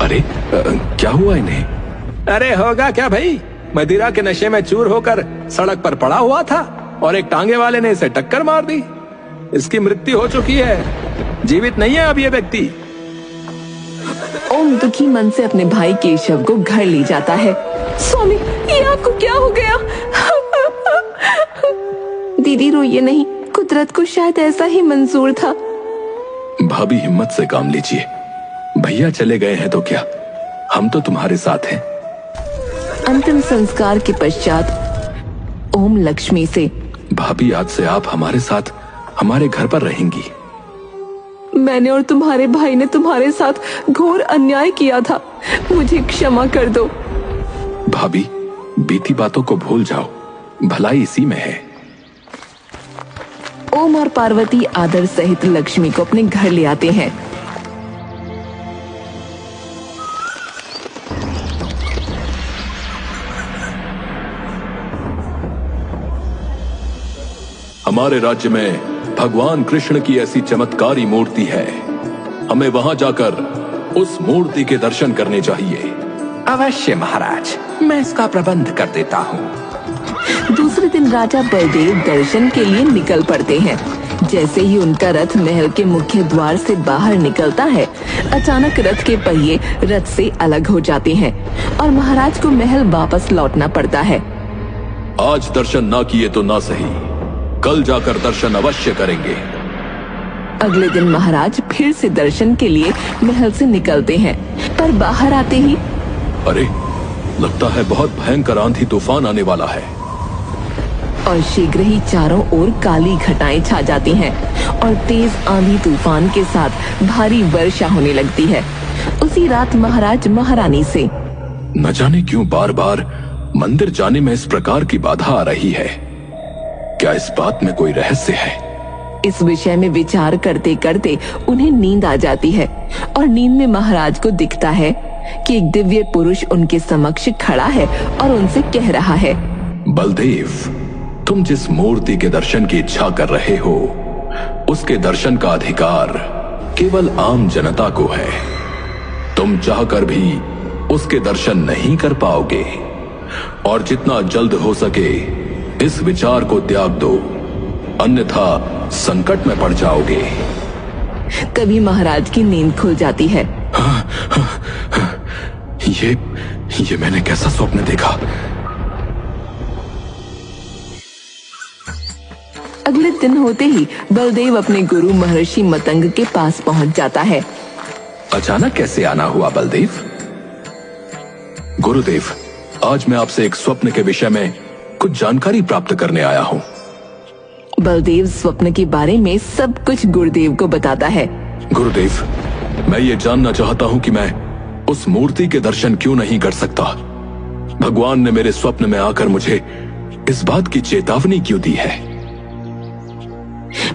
अरे क्या हुआ इन्हें? अरे होगा क्या भाई, मदिरा के नशे में चूर होकर सड़क पर पड़ा हुआ था और एक टांगे वाले ने इसे टक्कर मार दी। इसकी मृत्यु हो चुकी है, जीवित नहीं है अब ये व्यक्ति। ओम दुखी मन से अपने भाई केशव को घर ले जाता है। स्वामी, ये आपको क्या हो गया? दीदी रोइए नहीं, कुदरत को शायद ऐसा ही मंजूर था। भाभी हिम्मत से काम लीजिए, भैया चले गए हैं तो क्या, हम तो तुम्हारे साथ हैं। अंतिम संस्कार के पश्चात ओम लक्ष्मी से, भाभी आज से आप हमारे साथ हमारे घर पर रहेंगी। मैंने और तुम्हारे भाई ने तुम्हारे साथ घोर अन्याय किया था, मुझे क्षमा कर दो। भाभी बीती बातों को भूल जाओ, भलाई इसी में है। ओम और पार्वती आदर सहित लक्ष्मी को अपने घर ले आते हैं। हमारे राज्य में भगवान कृष्ण की ऐसी चमत्कारी मूर्ति है, हमें वहां जाकर उस मूर्ति के दर्शन करने चाहिए। अवश्य महाराज, मैं इसका प्रबंध कर देता हूँ। दूसरे दिन राजा बलदेव दर्शन के लिए निकल पड़ते हैं। जैसे ही उनका रथ महल के मुख्य द्वार से बाहर निकलता है, अचानक रथ के पहिए रथ से अलग हो जाते हैं और महाराज को महल वापस लौटना पड़ता है। आज दर्शन ना किए तो ना सही, कल जाकर दर्शन अवश्य करेंगे। अगले दिन महाराज फिर से दर्शन के लिए महल से निकलते हैं, पर बाहर आते ही अरे, लगता है बहुत भयंकर आंधी तूफान आने वाला है। और शीघ्र ही चारों ओर काली घटाएं छा जाती हैं और तेज आंधी तूफान के साथ भारी वर्षा होने लगती है। उसी रात महाराज महारानी से, न जाने क्यों बार बार मंदिर जाने में इस प्रकार की बाधा आ रही है, क्या इस बात में कोई रहस्य है? इस विषय में विचार करते करते उन्हें नींद आ जाती है और नींद में महाराज को दिखता है कि एक दिव्य पुरुष उनके समक्ष खड़ा है और उनसे कह रहा है, बलदेव, तुम जिस मूर्ति के दर्शन की इच्छा कर रहे हो, उसके दर्शन का अधिकार केवल आम जनता को है। तुम चाहकर भी उसके दर्शन नहीं कर पाओगे और जितना जल्द हो सके इस विचार को त्याग दो, अन्यथा संकट में पड़ जाओगे। तभी महाराज की नींद खुल जाती है। ये मैंने कैसा स्वप्न देखा? अगले दिन होते ही बलदेव अपने गुरु महर्षि मतंग के पास पहुंच जाता है। अचानक कैसे आना हुआ बलदेव? गुरुदेव, आज मैं आपसे एक स्वप्न के विषय में कुछ जानकारी प्राप्त करने आया हूँ। बलदेव स्वप्न के बारे में सब कुछ गुरुदेव को बताता है। गुरुदेव, मैं ये जानना चाहता हूँ कि मैं उस मूर्ति के दर्शन क्यों नहीं कर सकता? भगवान ने मेरे स्वप्न में आकर मुझे इस बात की चेतावनी क्यों दी है?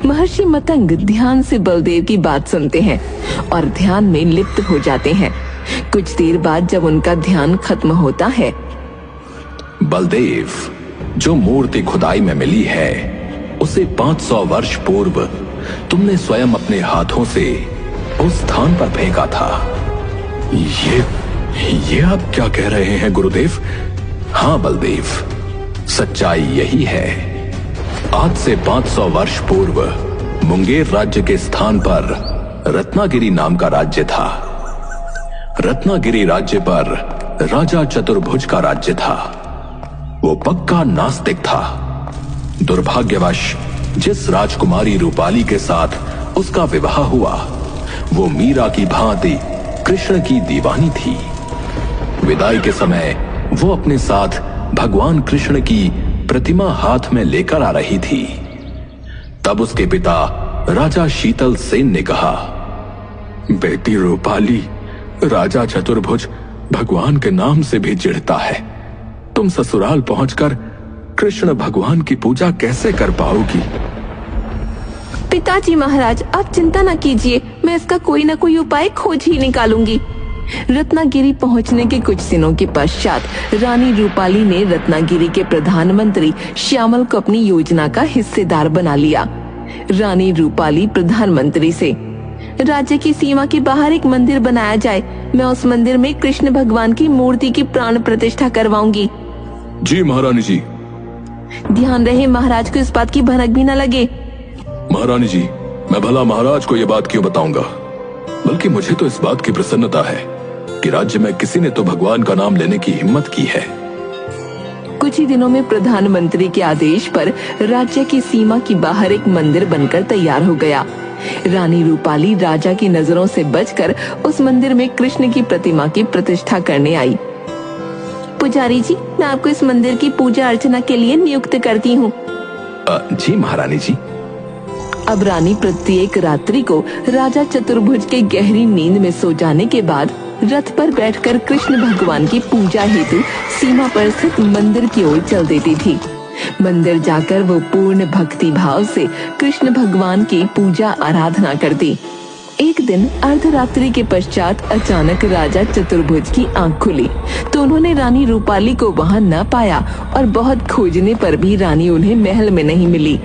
महर्षि मतंग ध्यान से बलदेव की बात सुनते हैं और ध्यान में लिप्त हो जाते हैं। कुछ देर बाद जब उनका ध्यान खत्म होता है, बलदेव, जो मूर्ति खुदाई में मिली है उसे 500 वर्ष पूर्व तुमने स्वयं अपने हाथों से उस स्थान पर फेंका था। ये आप क्या कह रहे हैं गुरुदेव? हाँ बलदेव, सच्चाई यही है। आज से 500 वर्ष पूर्व मुंगेर राज्य के स्थान पर रत्नागिरी नाम का राज्य था। रत्नागिरी राज्य पर राजा चतुर्भुज का राज्य था। वो पक्का नास्तिक था। दुर्भाग्यवश जिस राजकुमारी रूपाली के साथ उसका विवाह हुआ, वो मीरा की भांति कृष्ण की दीवानी थी। विदाई के समय वो अपने साथ भगवान कृष्ण की प्रतिमा हाथ में लेकर आ रही थी। तब उसके पिता राजा शीतल सेन ने कहा, बेटी रूपाली, राजा चतुर्भुज भगवान के नाम से भी चिढ़ता है। तुम ससुराल पहुंचकर कृष्ण भगवान की पूजा कैसे कर पाओगी? पिताजी महाराज, आप चिंता न कीजिए, मैं इसका कोई न कोई उपाय खोज ही निकालूंगी। रत्नागिरी पहुंचने के कुछ दिनों के पश्चात रानी रूपाली ने रत्नागिरी के प्रधानमंत्री श्यामल को अपनी योजना का हिस्सेदार बना लिया। रानी रूपाली प्रधानमंत्री से, राज्य की सीमा के बाहर एक मंदिर बनाया जाए। मैं उस मंदिर में कृष्ण भगवान की मूर्ति की प्राण प्रतिष्ठा करवाऊंगी। जी महारानी जी। ध्यान रहे महाराज को इस बात की भनक भी न लगे। महारानी जी, मैं भला महाराज को यह बात क्यों बताऊंगा, बल्कि मुझे तो इस बात की प्रसन्नता है कि राज्य में किसी ने तो भगवान का नाम लेने की हिम्मत की है। कुछ ही दिनों में प्रधानमंत्री के आदेश पर राज्य की सीमा के बाहर एक मंदिर बनकर तैयार हो गया। रानी रूपाली राजा की नजरों से बचकर उस मंदिर में कृष्ण की प्रतिमा की प्रतिष्ठा करने आई। पुजारी जी, मैं आपको इस मंदिर की पूजा अर्चना के लिए नियुक्त करती हूँ। जी महारानी जी। अब रानी प्रत्येक रात्रि को राजा चतुर्भुज के गहरी नींद में सो जाने के बाद रथ पर बैठकर कृष्ण भगवान की पूजा हेतु सीमा पर स्थित मंदिर की ओर चल देती थी। मंदिर जाकर वो पूर्ण भक्ति भाव से कृष्ण भगवान की पूजा आराधना करती। एक दिन अर्धरात्रि के पश्चात अचानक राजा चतुर्भुज की आंख खुली तो उन्होंने रानी रूपाली को वहां न पाया और बहुत खोजने पर भी रानी उन्हें महल में नहीं मिली।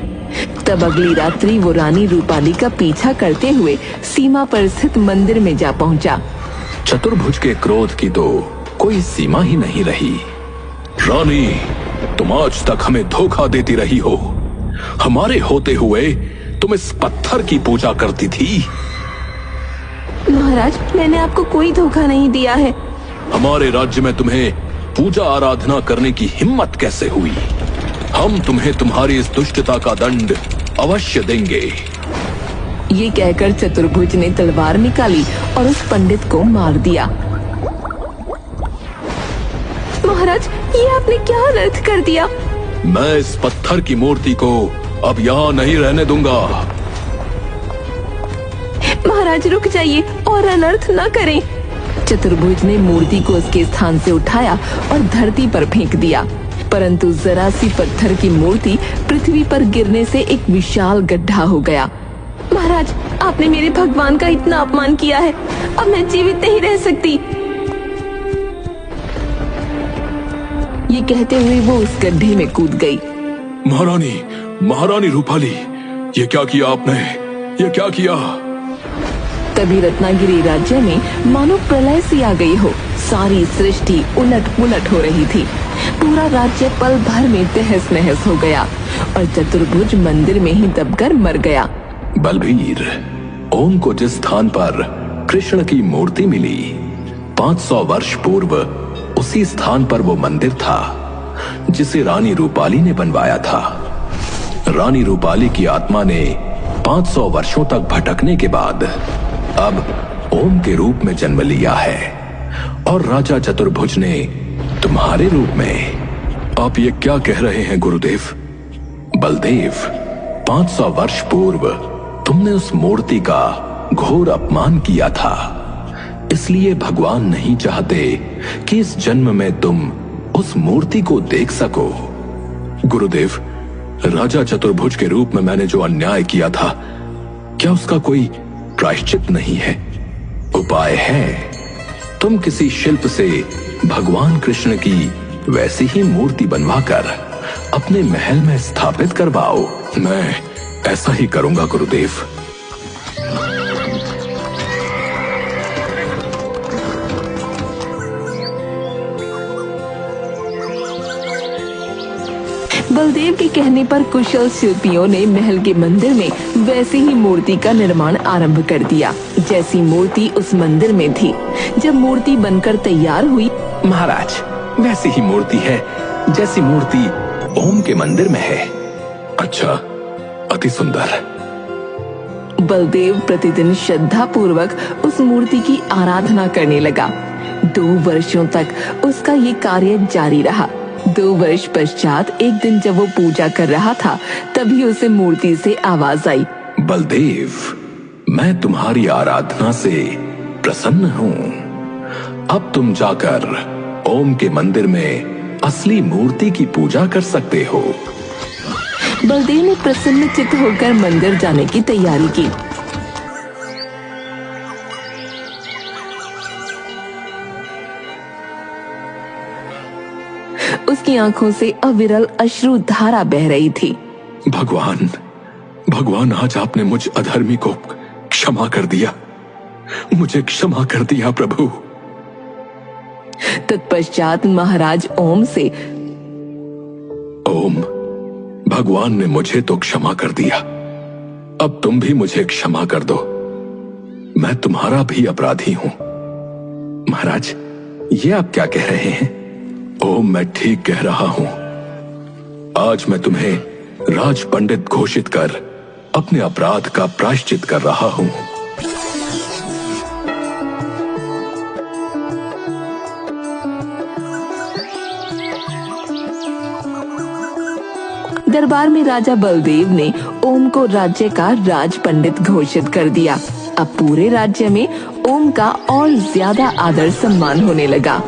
तब अगली रात्रि वो रानी रूपाली का पीछा करते हुए सीमा पर स्थित मंदिर में जा पहुंचा। चतुर्भुज के क्रोध की तो कोई सीमा ही नहीं रही। रानी, तुम आज तक हमें धोखा देती रही हो। हमारे होते हुए तुम इस पत्थर की पूजा करती थी। महाराज, मैंने आपको कोई धोखा नहीं दिया है। हमारे राज्य में तुम्हें पूजा आराधना करने की हिम्मत कैसे हुई? हम तुम्हें तुम्हारी इस दुष्टता का दंड अवश्य देंगे। ये कहकर चतुर्भुज ने तलवार निकाली और उस पंडित को मार दिया। महाराज, ये आपने क्या अनर्थ कर दिया? मैं इस पत्थर की मूर्ति को अब यहाँ नहीं रहने दूंगा। महाराज रुक जाइए और अनर्थ न करें। चतुर्भुज ने मूर्ति को उसके स्थान से उठाया और धरती पर फेंक दिया, परंतु जरा सी पत्थर की मूर्ति पृथ्वी पर गिरने से एक विशाल गड्ढा हो गया। महाराज, आपने मेरे भगवान का इतना अपमान किया है, अब मैं जीवित नहीं रह सकती। ये कहते हुए वो उस गड्ढे में कूद गई। महारानी रूपाली, ये क्या किया आपने? ये क्या किया? तभी रत्नागिरी राज्य में मानो प्रलय सी आ गई हो। सारी सृष्टि उलट पुलट हो रही थी। पूरा राज्य पल भर में तहस नहस हो गया और चतुर्भुज मंदिर में ही दबकर मर गया। बलबीर, ओम को जिस स्थान पर कृष्ण की मूर्ति मिली 500 वर्ष पूर्व उसी स्थान पर वो मंदिर था जिसे रानी रूपाली ने बनवाया था। रानी रूपाली की आत्मा ने 500 वर्षों तक भटकने के बाद अब ओम के रूप में जन्म लिया है और राजा चतुर्भुज ने तुम्हारे रूप में। आप ये क्या कह रहे हैं गुरुदेव? बलदेव, 500 वर्ष पूर्व तुमने उस मूर्ति का घोर अपमान किया था, इसलिए भगवान नहीं चाहते कि इस जन्म में तुम उस मूर्ति को देख सको। गुरुदेव, राजा चतुर्भुज के रूप में मैंने जो अन्याय किया था, क्या उसका कोई प्रायश्चित नहीं है? उपाय है। तुम किसी शिल्प से भगवान कृष्ण की वैसी ही मूर्ति बनवाकर अपने महल में स्थापित करवाओ। मैं ऐसा ही करूंगा गुरुदेव। बलदेव के कहने पर कुशल शिल्पियों ने महल के मंदिर में वैसी ही मूर्ति का निर्माण आरंभ कर दिया जैसी मूर्ति उस मंदिर में थी। जब मूर्ति बनकर तैयार हुई, महाराज, वैसी ही मूर्ति है जैसी मूर्ति ओम के मंदिर में है। अच्छा, अति सुंदर। बलदेव प्रतिदिन श्रद्धा पूर्वक उस मूर्ति की आराधना करने लगा। 2 वर्षों तक उसका ये कार्य जारी रहा। 2 वर्ष पश्चात एक दिन जब वो पूजा कर रहा था, तभी उसे मूर्ति से आवाज आई, बलदेव, मैं तुम्हारी आराधना से प्रसन्न हूँ। अब तुम जाकर ओम के मंदिर में असली मूर्ति की पूजा कर सकते हो। बलदेव ने प्रसन्न चित्त होकर मंदिर जाने की तैयारी की। उसकी आंखों से अविरल अश्रु धारा बह रही थी। भगवान, आज आपने मुझ अधर्मी को क्षमा कर दिया, मुझे क्षमा कर दिया प्रभु। तत्पश्चात महाराज ओम से, ओम, भगवान ने मुझे तो क्षमा कर दिया, अब तुम भी मुझे क्षमा कर दो, मैं तुम्हारा भी अपराधी हूं। महाराज, ये आप क्या कह रहे हैं? ओम, मैं ठीक कह रहा हूं। आज मैं तुम्हें राज पंडित घोषित कर अपने अपराध का प्रायश्चित कर रहा हूं। दरबार में राजा बलदेव ने ओम को राज्य का राज पंडित घोषित कर दिया। अब पूरे राज्य में ओम का और ज्यादा आदर सम्मान होने लगा।